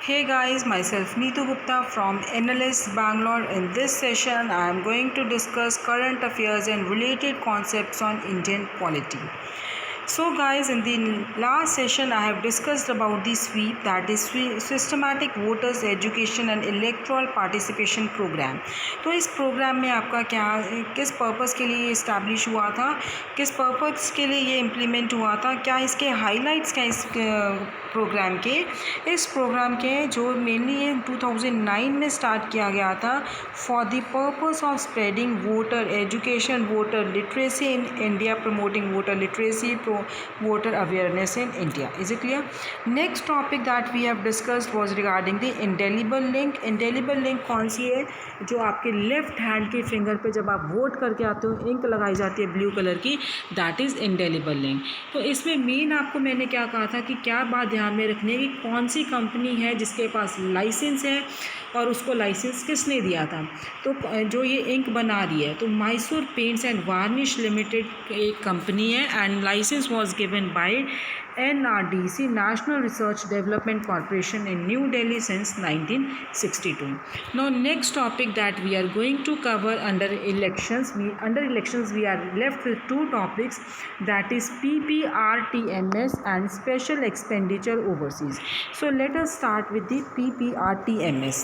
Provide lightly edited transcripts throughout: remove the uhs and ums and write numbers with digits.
Hey guys, myself Neetu Gupta from NLS Bangalore. In this session, I am going to discuss current affairs and related concepts on Indian polity. So guys, in the last session I have discussed about the SWEEP, that is Systematic Voters Education and Electoral Participation Program. तो इस programme में आपका क्या किस purpose के लिए establish हुआ था, किस पर्पस के लिए ये इम्प्लीमेंट हुआ था, क्या इसके हाइलाइट्स क्या इस प्रोग्राम के जो मेनली ये 2009 में स्टार्ट किया गया था for the purpose of spreading voter education, voter literacy in India, promoting voter literacy, voter awareness in India. Is it clear? Next topic that we have discussed was regarding the indelible link. Indelible link कौन सी है? जो आपके left hand के finger पे जब आप vote करके आते हो इंक लगाई जाती है ब्लू कलर की, दैट इज़ इंडेलिबल लिंक. तो इसमें मेन आपको मैंने क्या कहा था कि क्या बात ध्यान में रखनी है कि कौन सी कंपनी है जिसके पास लाइसेंस है और उसको लाइसेंस किसने दिया था. तो जो ये इंक बना रही है तो Mysore paints and varnish limited एक कंपनी है and license was given by NRDC, National Research Development Corporation in New Delhi since 1962. Now next topic that we are going to cover under elections, we are left with two topics, that is PPRTMS and special expenditure overseas. So let us start with the PPRTMS.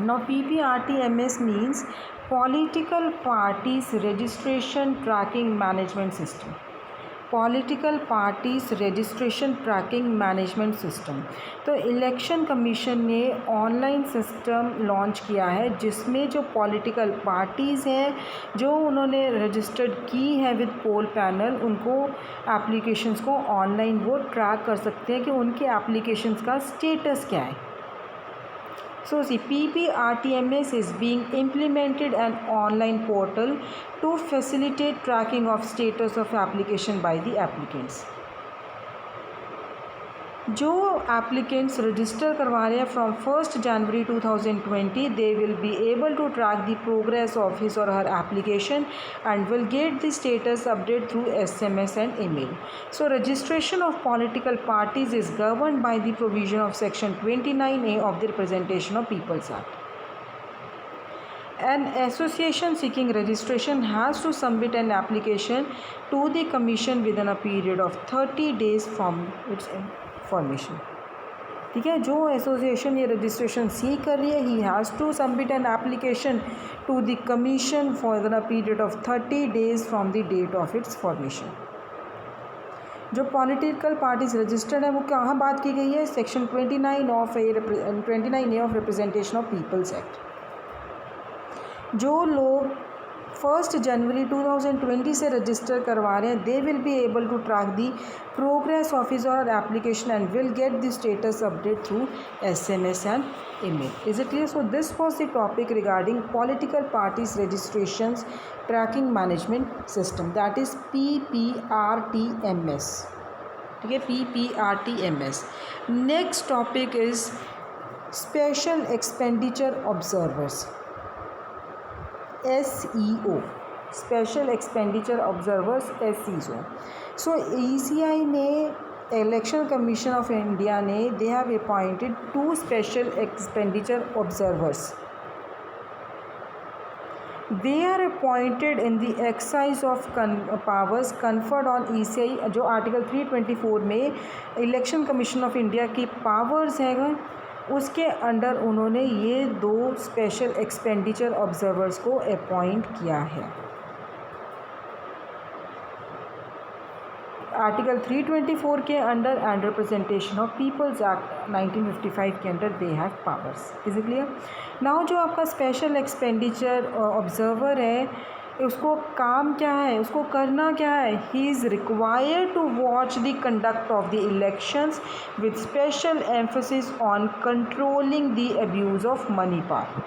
Now PPRTMS means Political Parties Registration Tracking Management System. Political parties registration tracking management system. तो election commission ने online system launch किया है जिसमें जो political parties हैं जो उन्होंने registered की है विद पोल पैनल, उनको एप्लीकेशंस को ऑनलाइन वो ट्रैक कर सकते हैं कि उनके एप्लीकेशंस का स्टेटस क्या है. So see, PPRTMS is being implemented an online portal to facilitate tracking of status of application by the applicants. जो एप्लीकेंट्स रजिस्टर करवा रहे हैं from 1 January 2020 they will be able to track the progress of his or her application and will get the status update through SMS and email. So registration of political parties is governed by the provision of section 29A of the representation of peoples act. An association seeking registration has to submit an application to the commission within a period of 30 days from its formation. ठीक है, जो association ये registration सीख कर रही है he has to submit an application to the commission for a period of 30 days from the date of its formation. जो political parties registered है वो कहाँ बात की गई है? Section 29A of representation of peoples act. जो लोग 1 जनवरी 2020 से रजिस्टर करवा रहे हैं they will be able to track the progress of his or application and will get the status update through SMS and email. Is it clear? So this was the topic regarding political parties registrations tracking management system, that is PPRTMS. ठीक है, PPRTMS. Next topic is special expenditure observers, SEO, special expenditure observers SEO. So ECI ने election commission of India ने they have appointed 2 special expenditure observers. They are appointed in the exercise of powers conferred on ECI. जो article 324 में election commission of India की powers हैं उसके under उन्होंने ये 2 special expenditure observers को appoint किया है. आर्टिकल 324 के under and representation of peoples act 1955 के under they have powers. Is it clear? Now जो आपका स्पेशल एक्सपेंडिचर ऑब्जर्वर है उसको काम क्या है, उसको करना क्या है? He is required to watch the conduct of the elections with special emphasis on controlling the abuse of money power.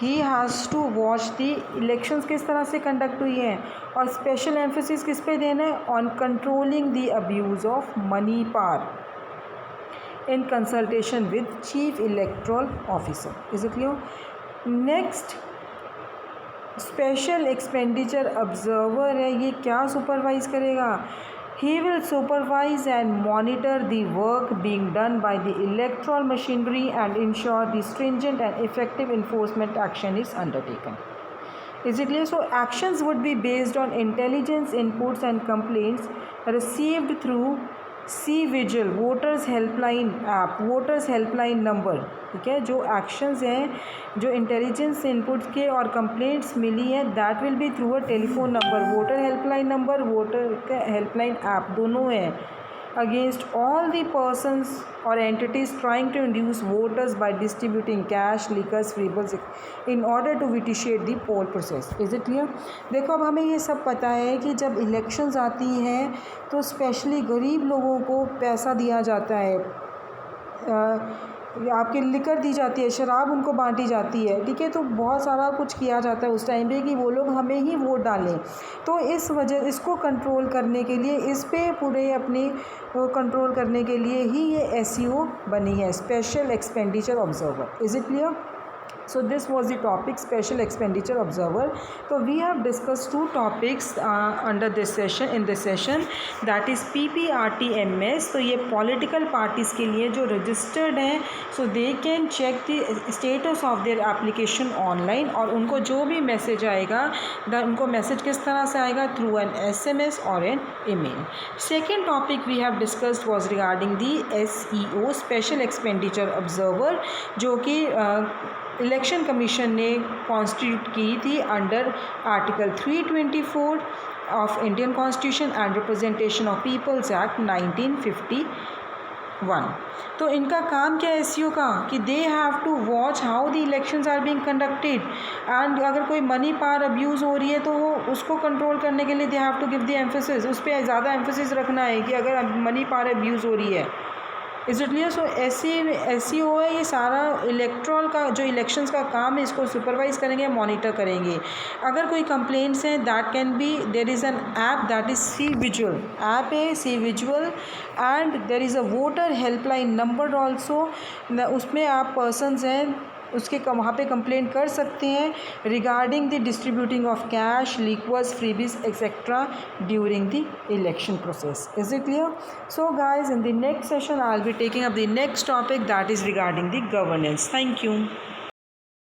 He has to watch the elections किस तरह से कंडक्ट हुई हैं और स्पेशल एम्फोसिस किस पे देना है? On controlling the abuse of money power in consultation with chief electoral officer. Is it clear? Next special expenditure observer है, ये क्या सुपरवाइज़ करेगा? He will supervise and monitor the work being done by the electoral machinery and ensure the stringent and effective enforcement action is undertaken. Is it clear? So actions would be based on intelligence inputs and complaints received through C-Vigil voters helpline app, voters helpline number, ठीक है। जो actions हैं, जो intelligence inputs के और complaints मिली हैं, that will be through a telephone number, voter helpline number, voter helpline app, दोनों हैं, against all the persons or entities trying to induce voters by distributing cash, liquors, free bills in order to vitiate the poll process. Is it clear? देखो अब हमें ये सब पता है कि जब इलेक्शंस आती हैं तो स्पेशली गरीब लोगों को पैसा दिया जाता है, आपकी लिकर दी जाती है, शराब उनको बांटी जाती है, ठीक है। तो बहुत सारा कुछ किया जाता है उस टाइम पे कि वो लोग हमें ही वोट डालें। तो इस वजह इसको कंट्रोल करने के लिए, इस पे पूरे अपनी कंट्रोल करने के लिए ही ये SEO बनी है, special expenditure observer. Is it clear? So this was the topic, special expenditure observer. So we have discussed two topics under this session, in this session, that is PPRTMS. तो ये political parties के लिए जो registered हैं, so they can check the status of their application online, और उनको जो भी मैसेज आएगा, उनको मैसेज किस तरह से आएगा, through an SMS or an email. Second topic we have discussed was regarding the SEO, special expenditure observer, जो कि इलेक्शन कमीशन ने कॉन्स्टिट्यूट की थी under article 324 of Indian constitution and representation of peoples act 1951। तो इनका काम क्या है SEO का, कि they have to watch how the elections are being conducted, and अगर कोई मनी पावर अब्यूज़ हो रही है तो वो उसको कंट्रोल करने के लिए they have to give the emphasis, उस पर ज़्यादा एम्फेसिस रखना है कि अगर मनी पावर अब्यूज़ हो रही है। Is it clear? So SEO है, ये सारा इलेक्ट्रल का जो इलेक्शंस का काम है, इसको सुपरवाइज़ करेंगे, मॉनिटर करेंगे। अगर कोई कंप्लेंट्स हैं, that can be, there is an app that is C-Vigil app है, C-Vigil, and there is a voter helpline number also, उसमें आप पर्सनस हैं उसके वहाँ पे कंप्लेंट कर सकते हैं regarding the distributing of cash, liquors, freebies etcetera during the election process. Is it clear? So guys, in the next session I will be taking up the next topic that is regarding the governance. Thank you.